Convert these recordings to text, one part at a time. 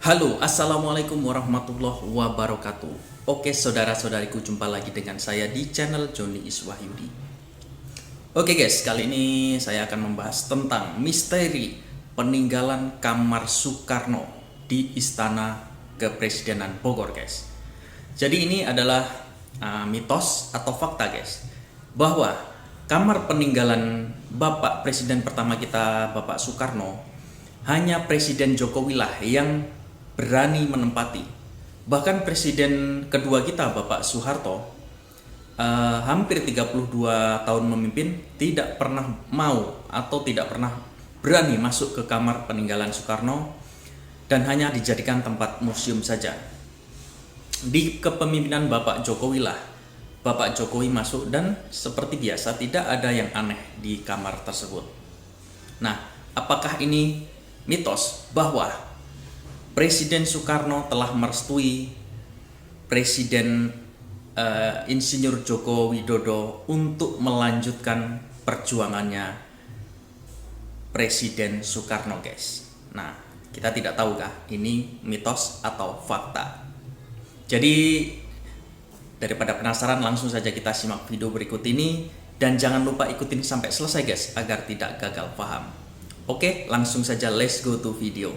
Halo, Assalamualaikum warahmatullahi wabarakatuh. Oke saudara-saudariku, jumpa lagi dengan saya di channel Joni Iswahyudi. Oke guys, kali ini saya akan membahas tentang misteri peninggalan kamar Soekarno di Istana Kepresidenan Bogor guys. Jadi ini adalah mitos atau fakta guys, bahwa kamar peninggalan Bapak Presiden pertama kita, Bapak Soekarno, hanya Presiden Jokowi lah yang berani menempati. Bahkan Presiden kedua kita, Bapak Soeharto, hampir 32 tahun memimpin, tidak pernah mau atau tidak pernah berani masuk ke kamar peninggalan Soekarno dan hanya dijadikan tempat museum saja. Di kepemimpinan Bapak Jokowi lah, Bapak Jokowi masuk dan seperti biasa tidak ada yang aneh di kamar tersebut. Nah, apakah ini mitos bahwa Presiden Soekarno telah merestui Presiden Insinyur Joko Widodo untuk melanjutkan perjuangannya Presiden Soekarno guys? Nah, kita tidak tahu kah ini mitos atau fakta. Jadi daripada penasaran, langsung saja kita simak video berikut ini. Dan jangan lupa ikutin sampai selesai guys, agar tidak gagal paham. Oke, langsung saja let's go to video.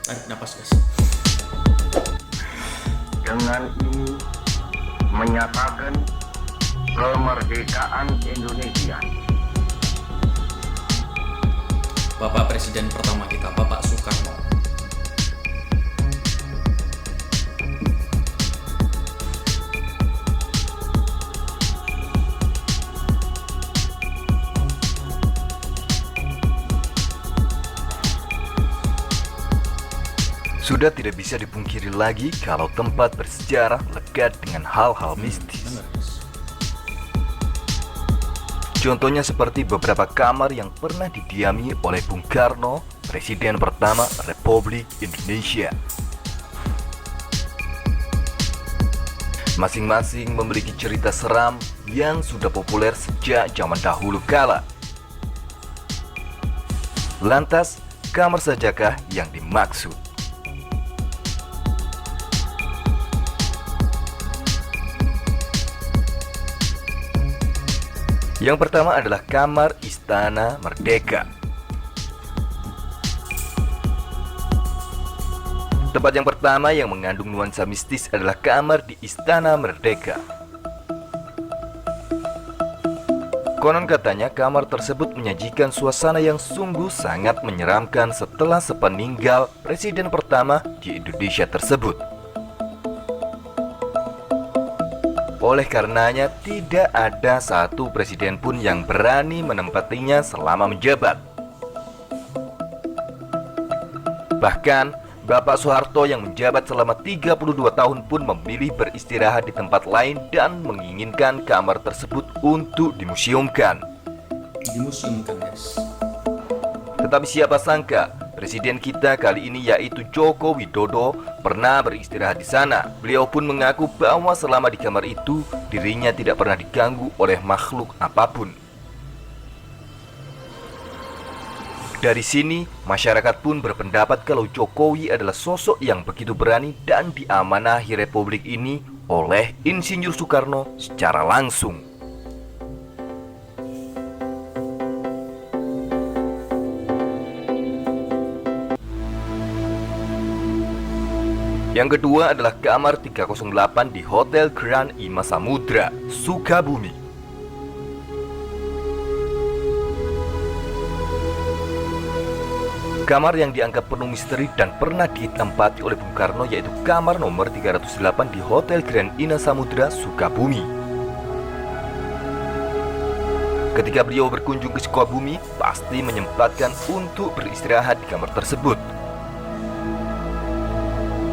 Tarik napas guys. Dengan ini menyatakan kemerdekaan Indonesia. Bapak Presiden pertama kita, Bapak Soekarno. Sudah tidak bisa dipungkiri lagi kalau tempat bersejarah lekat dengan hal-hal mistis. Contohnya seperti beberapa kamar yang pernah didiami oleh Bung Karno, Presiden pertama Republik Indonesia. Masing-masing memiliki cerita seram yang sudah populer sejak zaman dahulu kala. Lantas, kamar sajakah yang dimaksud? Yang pertama adalah kamar Istana Merdeka. Tempat yang pertama yang mengandung nuansa mistis adalah kamar di Istana Merdeka. Konon katanya kamar tersebut menyajikan suasana yang sungguh sangat menyeramkan setelah sepeninggal presiden pertama di Indonesia tersebut. Oleh karenanya, tidak ada satu presiden pun yang berani menempatinya selama menjabat. Bahkan, Bapak Soeharto yang menjabat selama 32 tahun pun memilih beristirahat di tempat lain dan menginginkan kamar tersebut untuk dimuseumkan. Dimuseumkan guys. Tetapi siapa sangka, presiden kita kali ini yaitu Joko Widodo pernah beristirahat di sana. Beliau pun mengaku bahwa selama di kamar itu dirinya tidak pernah diganggu oleh makhluk apapun. Dari sini, masyarakat pun berpendapat kalau Jokowi adalah sosok yang begitu berani dan diamanahi Republik ini oleh Insinyur Soekarno secara langsung. Yang kedua adalah kamar 308 di Hotel Grand Ima Samudra, Sukabumi. Kamar yang dianggap penuh misteri dan pernah ditempati oleh Bung Karno yaitu kamar nomor 308 di Hotel Grand Ina Samudra, Sukabumi. Ketika beliau berkunjung ke Sukabumi, pasti menyempatkan untuk beristirahat di kamar tersebut.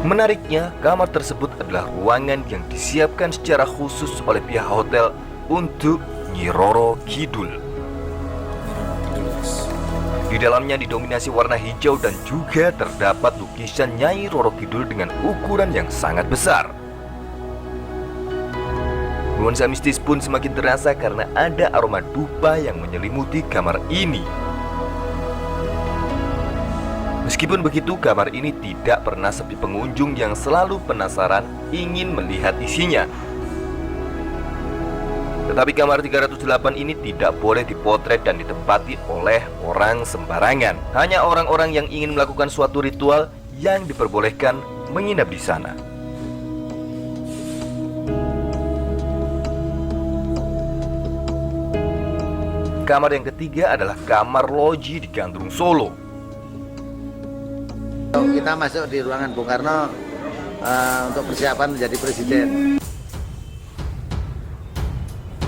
Menariknya, kamar tersebut adalah ruangan yang disiapkan secara khusus oleh pihak hotel untuk Nyi Roro Kidul. Di dalamnya didominasi warna hijau dan juga terdapat lukisan Nyai Roro Kidul dengan ukuran yang sangat besar. Nuansa mistis pun semakin terasa karena ada aroma dupa yang menyelimuti kamar ini. Meskipun begitu, kamar ini tidak pernah sepi pengunjung yang selalu penasaran ingin melihat isinya. Tetapi kamar 308 ini tidak boleh dipotret dan ditempati oleh orang sembarangan. Hanya orang-orang yang ingin melakukan suatu ritual yang diperbolehkan menginap di sana. Kamar yang ketiga adalah kamar loji di Gandrung, Solo. Kita masuk di ruangan Bung Karno untuk persiapan menjadi presiden.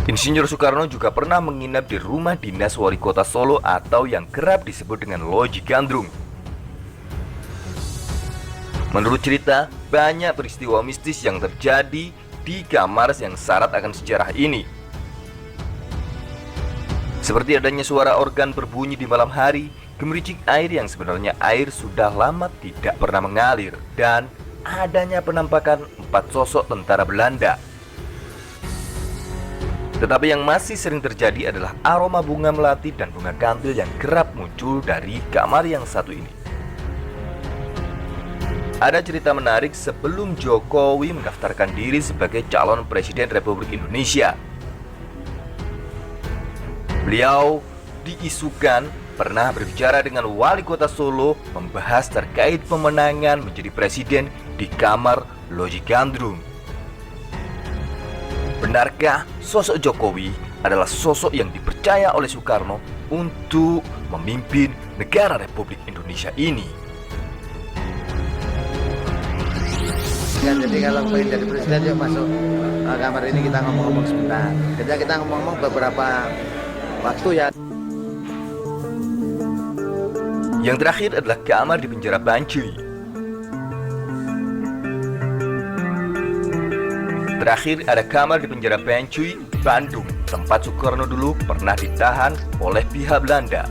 Insinyur Soekarno juga pernah menginap di rumah dinas wali kota Solo atau yang kerap disebut dengan Loji Gandrung. Menurut cerita, banyak peristiwa mistis yang terjadi di kamar yang syarat akan sejarah ini. Seperti adanya suara organ berbunyi di malam hari, gemericik air yang sebenarnya air sudah lama tidak pernah mengalir, dan adanya penampakan 4 sosok tentara Belanda. Tetapi yang masih sering terjadi adalah aroma bunga melati dan bunga kantil yang kerap muncul dari kamar yang satu ini. Ada cerita menarik sebelum Jokowi mendaftarkan diri sebagai calon Presiden Republik Indonesia. Beliau diisukan pernah berbicara dengan wali kota Solo membahas terkait pemenangan menjadi presiden di kamar Loji Gandrung. Benarkah sosok Jokowi adalah sosok yang dipercaya oleh Soekarno untuk memimpin negara Republik Indonesia ini? Ya, jadi kalau pengen jadi presiden yuk masuk kamar ini, kita ngomong-ngomong sebentar. Kita ngomong-ngomong beberapa waktu ya. Yang terakhir adalah kamar di penjara Bancuy. Terakhir ada kamar di penjara Bancuy, Bandung, tempat Soekarno dulu pernah ditahan oleh pihak Belanda.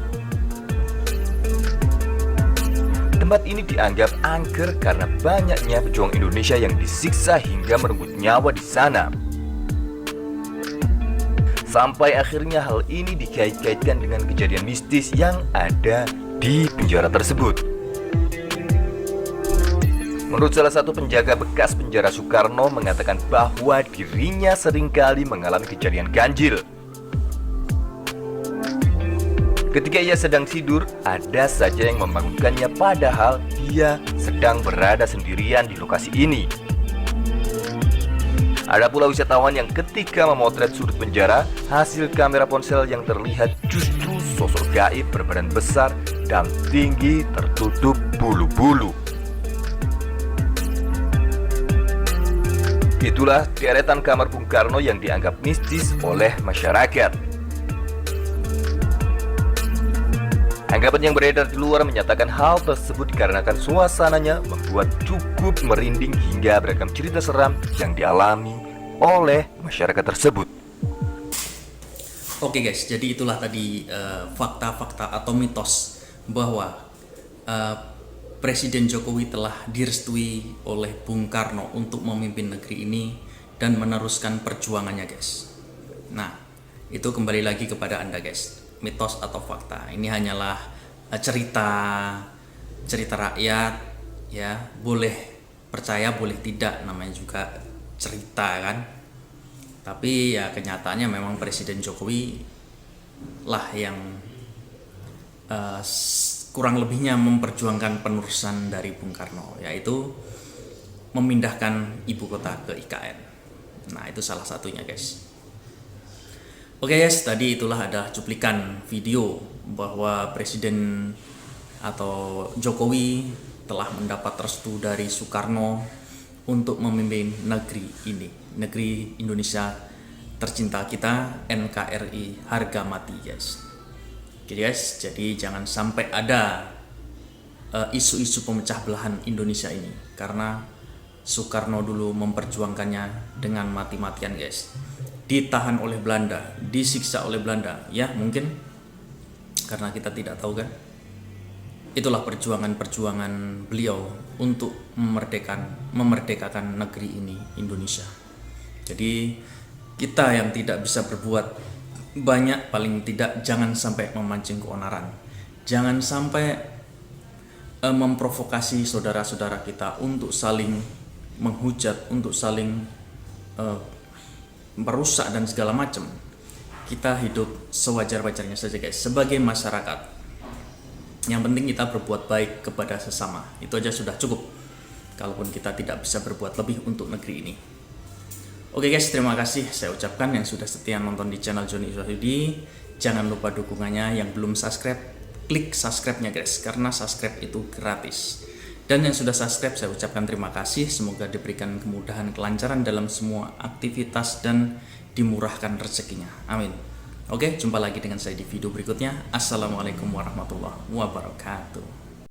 Tempat ini dianggap angker karena banyaknya pejuang Indonesia yang disiksa hingga merenggut nyawa di sana. Sampai akhirnya hal ini dikait-kaitkan dengan kejadian mistis yang ada di penjara tersebut. Menurut salah satu penjaga bekas penjara, Soekarno mengatakan bahwa dirinya seringkali mengalami kejadian ganjil. Ketika ia sedang tidur, ada saja yang membangunkannya padahal dia sedang berada sendirian di lokasi ini. Ada pula wisatawan yang ketika memotret sudut penjara, hasil kamera ponsel yang terlihat justru sosok gaib berbadan besar dan tinggi tertutup bulu-bulu. Itulah deretan kamar Bung Karno yang dianggap mistis oleh masyarakat. Anggapan yang beredar di luar menyatakan hal tersebut dikarenakan suasananya membuat cukup merinding hingga beragam cerita seram yang dialami oleh masyarakat tersebut. Oke guys, jadi itulah tadi fakta-fakta atau mitos bahwa Presiden Jokowi telah direstui oleh Bung Karno untuk memimpin negeri ini dan meneruskan perjuangannya guys. Nah, itu kembali lagi kepada Anda guys, mitos atau fakta. Ini hanyalah cerita rakyat ya, boleh percaya boleh tidak, namanya juga cerita kan. Tapi ya kenyataannya memang Presiden Jokowi lah yang kurang lebihnya memperjuangkan penerusan dari Bung Karno, yaitu memindahkan ibu kota ke IKN. Nah, itu salah satunya guys. Oke guys, tadi itulah ada cuplikan video bahwa Presiden atau Jokowi telah mendapat restu dari Soekarno untuk memimpin negeri ini, negeri Indonesia tercinta kita, NKRI harga mati guys. Oke guys, jadi jangan sampai ada isu-isu pemecah belahan Indonesia ini, karena Soekarno dulu memperjuangkannya dengan mati-matian guys. Ditahan oleh Belanda, disiksa oleh Belanda, ya mungkin karena kita tidak tahu kan. Itulah perjuangan beliau untuk memerdekakan negeri ini, Indonesia. Jadi kita yang tidak bisa berbuat banyak, paling tidak jangan sampai memancing keonaran, jangan sampai memprovokasi saudara-saudara kita untuk saling menghujat, untuk saling merusak dan segala macam. Kita hidup sewajar-wajarnya saja guys, sebagai masyarakat. Yang penting kita berbuat baik kepada sesama, itu aja sudah cukup. Kalaupun kita tidak bisa berbuat lebih untuk negeri ini. Oke guys, terima kasih saya ucapkan yang sudah setia nonton di channel Johnny Iswahyudi. Jangan lupa dukungannya, yang belum subscribe, klik subscribe-nya guys, karena subscribe itu gratis. Dan yang sudah subscribe saya ucapkan terima kasih, semoga diberikan kemudahan, kelancaran dalam semua aktivitas dan dimurahkan rezekinya. Amin. Oke, jumpa lagi dengan saya di video berikutnya. Assalamualaikum warahmatullahi wabarakatuh.